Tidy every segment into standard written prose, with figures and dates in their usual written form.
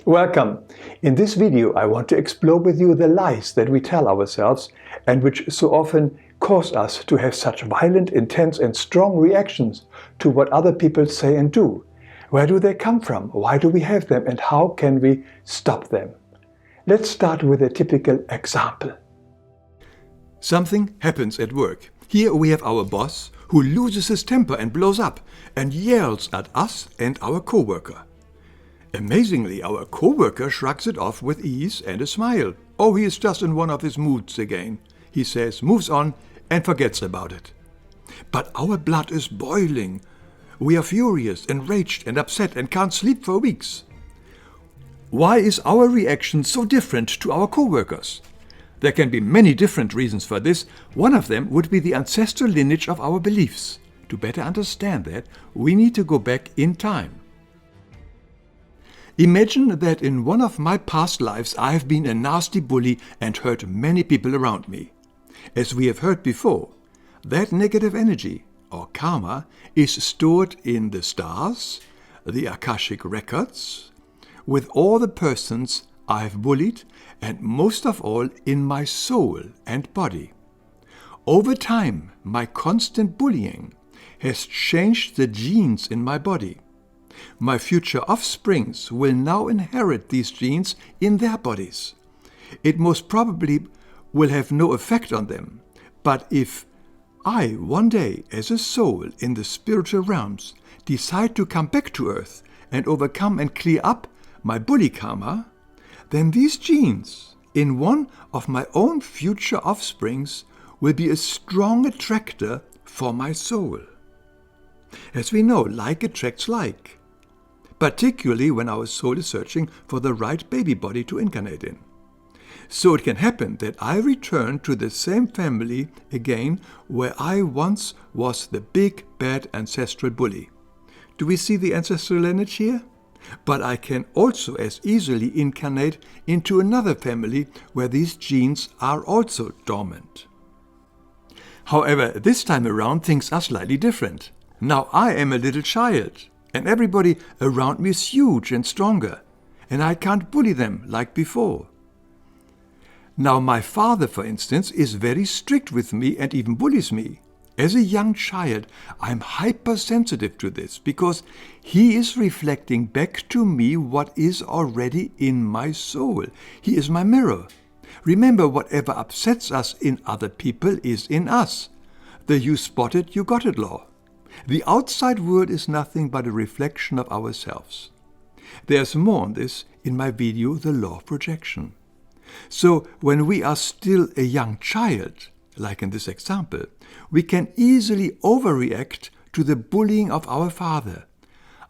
Welcome! In this video I want to explore with you the lies that we tell ourselves and which so often cause us to have such violent, intense and strong reactions to what other people say and do. Where do they come from? Why do we have them? And how can we stop them? Let's start with a typical example. Something happens at work. Here we have our boss who loses his temper and blows up and yells at us and our co-worker. Amazingly, our co-worker shrugs it off with ease and a smile. Oh, he is just in one of his moods again, he says, moves on and forgets about it. But our blood is boiling. We are furious, enraged and upset and can't sleep for weeks. Why is our reaction so different to our co-workers? There can be many different reasons for this. One of them would be the ancestral lineage of our beliefs. To better understand that, we need to go back in time. Imagine that in one of my past lives I have been a nasty bully and hurt many people around me. As we have heard before, that negative energy, or karma, is stored in the stars, the Akashic records, with all the persons I have bullied, and most of all in my soul and body. Over time, my constant bullying has changed the genes in my body. My future offsprings will now inherit these genes in their bodies. It most probably will have no effect on them, but if I one day, as a soul in the spiritual realms, decide to come back to Earth and overcome and clear up my bully karma, then these genes in one of my own future offsprings will be a strong attractor for my soul. As we know, like attracts like, particularly when our soul is searching for the right baby body to incarnate in. So it can happen that I return to the same family again where I once was the big bad ancestral bully. Do we see the ancestral lineage here? But I can also as easily incarnate into another family where these genes are also dormant. However, this time around things are slightly different. Now I am a little child, and everybody around me is huge and stronger, and I can't bully them like before. Now my father, for instance, is very strict with me and even bullies me. As a young child, I'm hypersensitive to this because he is reflecting back to me what is already in my soul. He is my mirror. Remember, whatever upsets us in other people is in us. The you spotted, you got it law. The outside world is nothing but a reflection of ourselves. There's more on this in my video, The Law of Projection. So when we are still a young child, like in this example, we can easily overreact to the bullying of our father.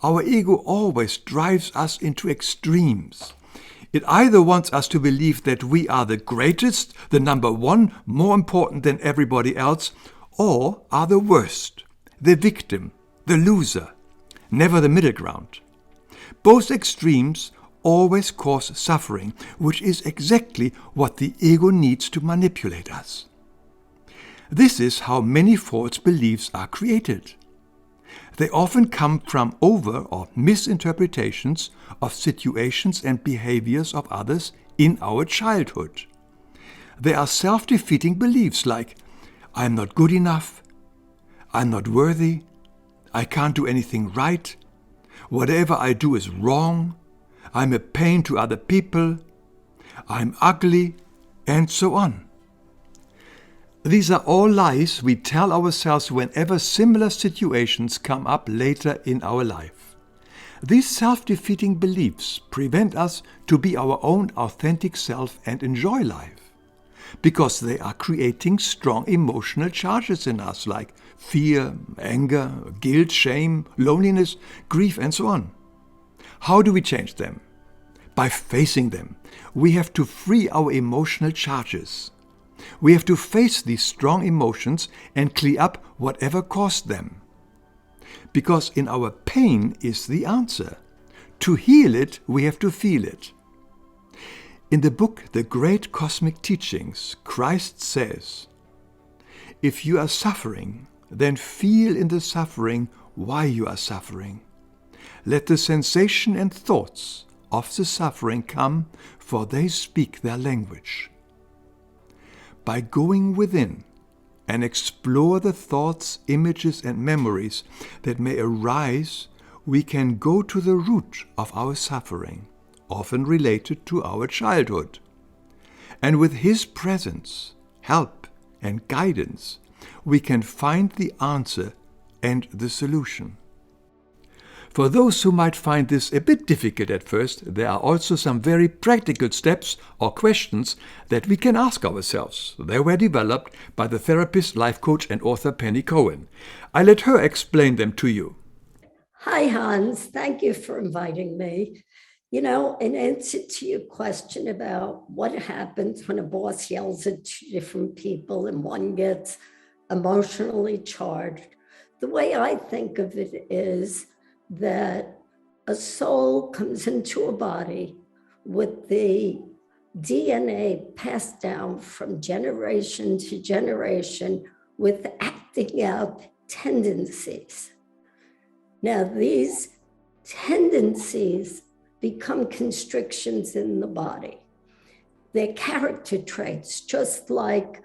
Our ego always drives us into extremes. It either wants us to believe that we are the greatest, the number one, more important than everybody else, or are the worst, the victim, the loser, never the middle ground. Both extremes always cause suffering, which is exactly what the ego needs to manipulate us. This is how many false beliefs are created. They often come from over- or misinterpretations of situations and behaviors of others in our childhood. They are self-defeating beliefs like, I'm not good enough, I'm not worthy, I can't do anything right, whatever I do is wrong, I'm a pain to other people, I'm ugly, and so on. These are all lies we tell ourselves whenever similar situations come up later in our life. These self-defeating beliefs prevent us to be our own authentic self and enjoy life, because they are creating strong emotional charges in us like fear, anger, guilt, shame, loneliness, grief, and so on. How do we change them? By facing them. We have to free our emotional charges. We have to face these strong emotions and clear up whatever caused them. Because in our pain is the answer. To heal it, we have to feel it. In the book The Great Cosmic Teachings, Christ says, if you are suffering, then feel in the suffering why you are suffering. Let the sensation and thoughts of the suffering come, for they speak their language. By going within and explore the thoughts, images, and memories that may arise, we can go to the root of our suffering, often related to our childhood. And with His presence, help, and guidance, we can find the answer and the solution. For those who might find this a bit difficult at first, there are also some very practical steps or questions that we can ask ourselves. They were developed by the therapist, life coach, and author Penny Cohen. I let her explain them to you. Hi, Hans. Thank you for inviting me. You know, in answer to your question about what happens when a boss yells at two different people and one gets emotionally charged, the way I think of it is that a soul comes into a body with the DNA passed down from generation to generation with acting out tendencies. Now, these tendencies become constrictions in the body. They're character traits, just like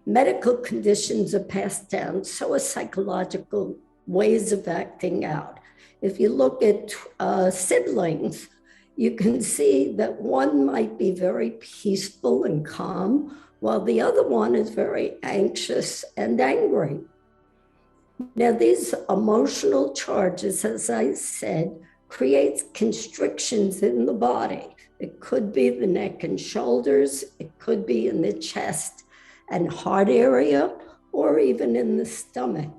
medical conditions are passed down, so are psychological ways of acting out. If you look at siblings, you can see that one might be very peaceful and calm, while the other one is very anxious and angry. Now, these emotional charges, as I said, creates constrictions in the body. It could be the neck and shoulders, it could be in the chest and heart area, or even in the stomach.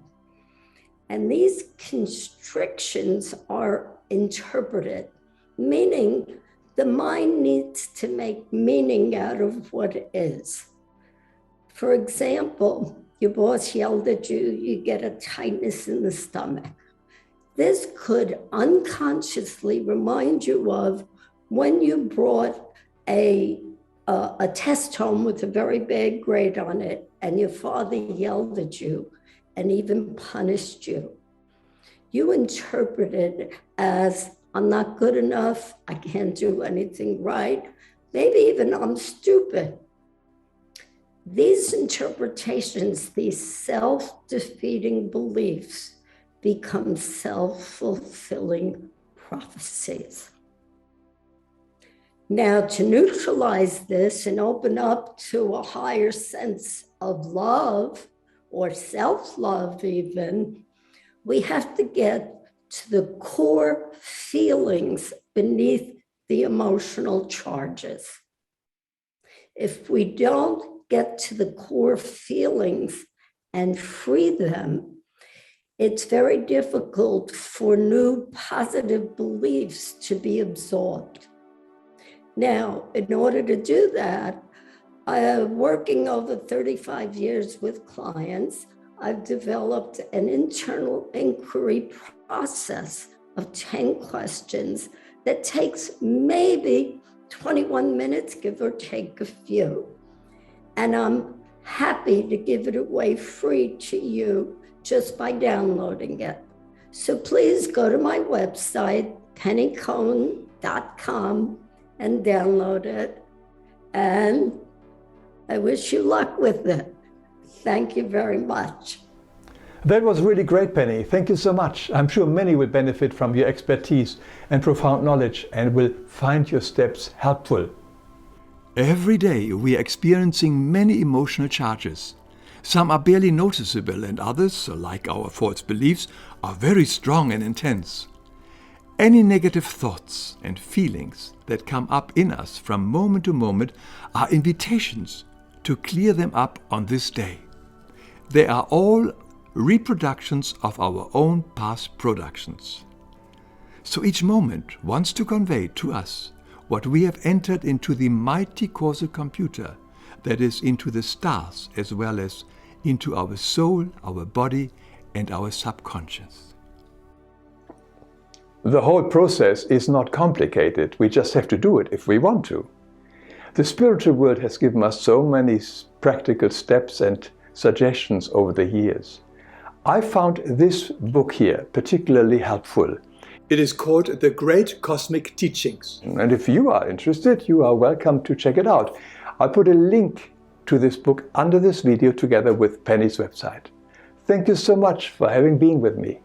And these constrictions are interpreted, meaning the mind needs to make meaning out of what is. For example, your boss yelled at you, you get a tightness in the stomach. This could unconsciously remind you of when you brought a test home with a very bad grade on it, and your father yelled at you and even punished you. You interpreted it as, I'm not good enough, I can't do anything right, maybe even I'm stupid. These interpretations, these self-defeating beliefs, become self-fulfilling prophecies. Now, to neutralize this and open up to a higher sense of love, or self-love even, we have to get to the core feelings beneath the emotional charges. If we don't get to the core feelings and free them, it's very difficult for new positive beliefs to be absorbed. Now, in order to do that, working over 35 years with clients, I've developed an internal inquiry process of 10 questions that takes maybe 21 minutes, give or take a few. And I'm happy to give it away free to you just by downloading it. So please go to my website, pennycohen.com, and download it. And I wish you luck with it. Thank you very much. That was really great, Penny. Thank you so much. I'm sure many will benefit from your expertise and profound knowledge and will find your steps helpful. Every day we are experiencing many emotional charges. Some are barely noticeable and others, like our false beliefs, are very strong and intense. Any negative thoughts and feelings that come up in us from moment to moment are invitations to clear them up on this day. They are all reproductions of our own past productions. So each moment wants to convey to us what we have entered into the mighty causal computer, that is, into the stars as well as into our soul, our body, and our subconscious. The whole process is not complicated. We just have to do it if we want to. The spiritual world has given us so many practical steps and suggestions over the years. I found this book here particularly helpful. It is called The Great Cosmic Teachings. And if you are interested, you are welcome to check it out. I'll put a link to this book under this video together with Penny's website. Thank you so much for having been with me.